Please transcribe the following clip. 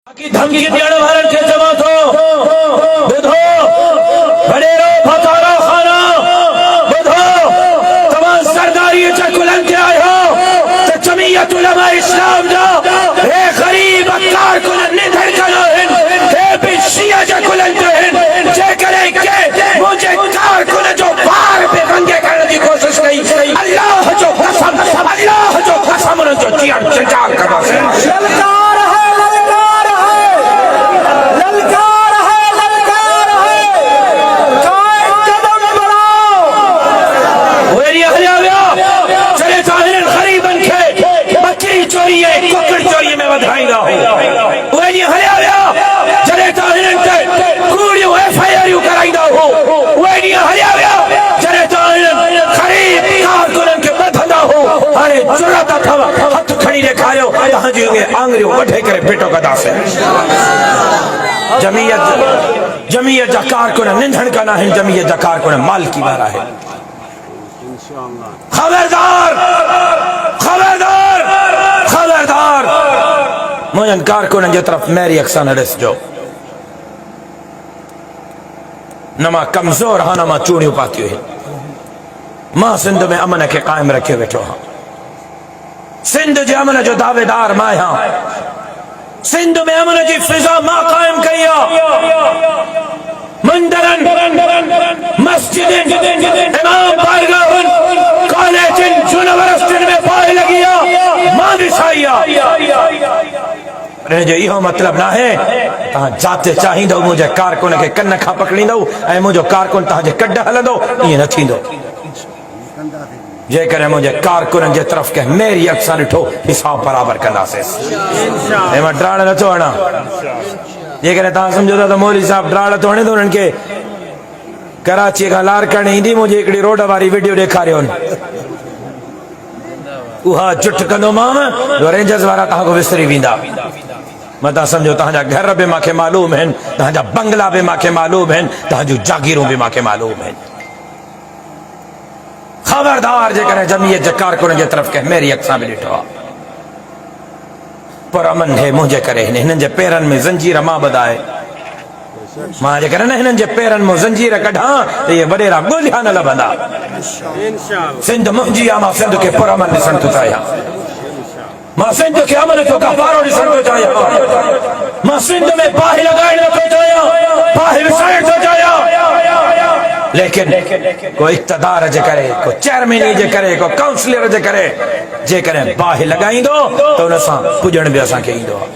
धमकी ॾियण वारनि खे चवां थो, ॿुधो वॾेरो फकारो खाना, ॿुधो तव्हां सरदारीअ जे कुलनि ते आहियो त जमीयत उलमा इस्लाम जा हे ग़रीब कारकुन निंढड़कन आहिनि, हे बि शिया जे कुलनि ते आहिनि। जेकॾहिं के मुंहिंजे कारकुन जो वार बि रंगे करण जी कोशिश कई, अल्लाह जो कसम उन्हनि जो जीअण जंजाल कंदासीं। हथ खड़ी ॾेखारियो तव्हांजी आंगरियूं वढे करे बेटो कंदासीं। जमीयत जा कारकुन निंढण कान आहिनि, जमीयत जा कारकुन मालिकी वारा आहिनि। खबरदार खबरदार खबरदार मुंहिंजनि कारकुननि जे तरफ़ मेरी अक्सा न ॾिसजो। न मां कमज़ोर हा, न मां चूड़ियूं पातियूं आहिनि। मां सिंध में अमन खे क़ाइमु रखे वेठो आहियां। सिंध जे अमन जो दावेदार मां आहियां। सिंध में अमन जी फिज़ा मां क़ाइमु कई आहे। मंदिरनि, मस्जिदनि, इमाम बारगाहनि, कॉलेजनि, यूनिवर्सिटियुनि में बाहि लॻी आहे, मां ॾिसाई आहे। पर जो इहो मतिलबु न आहे तव्हां जाते चाहींदो मुंहिंजे कारकुन खे कन खां पकड़ींदो ऐं मुंहिंजो कारकुन तव्हांजे कॾ हलंदो, ईअं न थींदो। जेकॾहिं मुंहिंजे कारकुननि जे तरफ़ कंहिं मेरी अक्सां ॾिठो, हिसाब बराबर कंदासीं। ऐं मां ड्राड़ नथो हणां। जेकॾहिं तव्हां सम्झो था त मौलवी साहब ड्राड़ थो हणे, त उन्हनि खे कराची खां लारकण ईंदी मुंहिंजी हिकिड़ी रोड वारी वीडियो ॾेखारियो, उहा जुट कंदोमांव, रेंजर्स वारा तव्हां खां विसरी वेंदा। मतां सम्झो तव्हांजा घर बि मूंखे मालूम आहिनि, तव्हांजा बंगला बि मूंखे मालूम आहिनि, तव्हांजूं जागीरूं बि मूंखे मालूम आहिनि। खबरदार जेकॾहिं जमीयत जे कारकुन जे तरफ़ कंहिं मेरी अक्सां बि ॾिठो आहे, पर अमन हे मुंहिंजे करे हिननि जे पेरनि में ज़ंजीर मां ॿधाए। मां जेकॾहिं न हिननि जे पेरनि मां ज़ंजीर कढां त इहे वॾेरा ॻोल्हिया न लभंदा। सिंध मुंहिंजी आहे, मां सिंध खे पुरअमन ॾिसण थो चाहियां। मां सिंध खे अमन जो गहवारो ॾिसण थो चाहियां। मां सिंध में बाहि लॻाइण नथो चाहियां, बाहि विसाइण थो चाहियां। लेकिन को इक़्तिदार जे करे, को चेयरमैनी जे करे, को काउंसलर जे करे जेकॾहिं बाहि लॻाईंदो त उन सां पुॼण बि असांखे ईंदो आहे।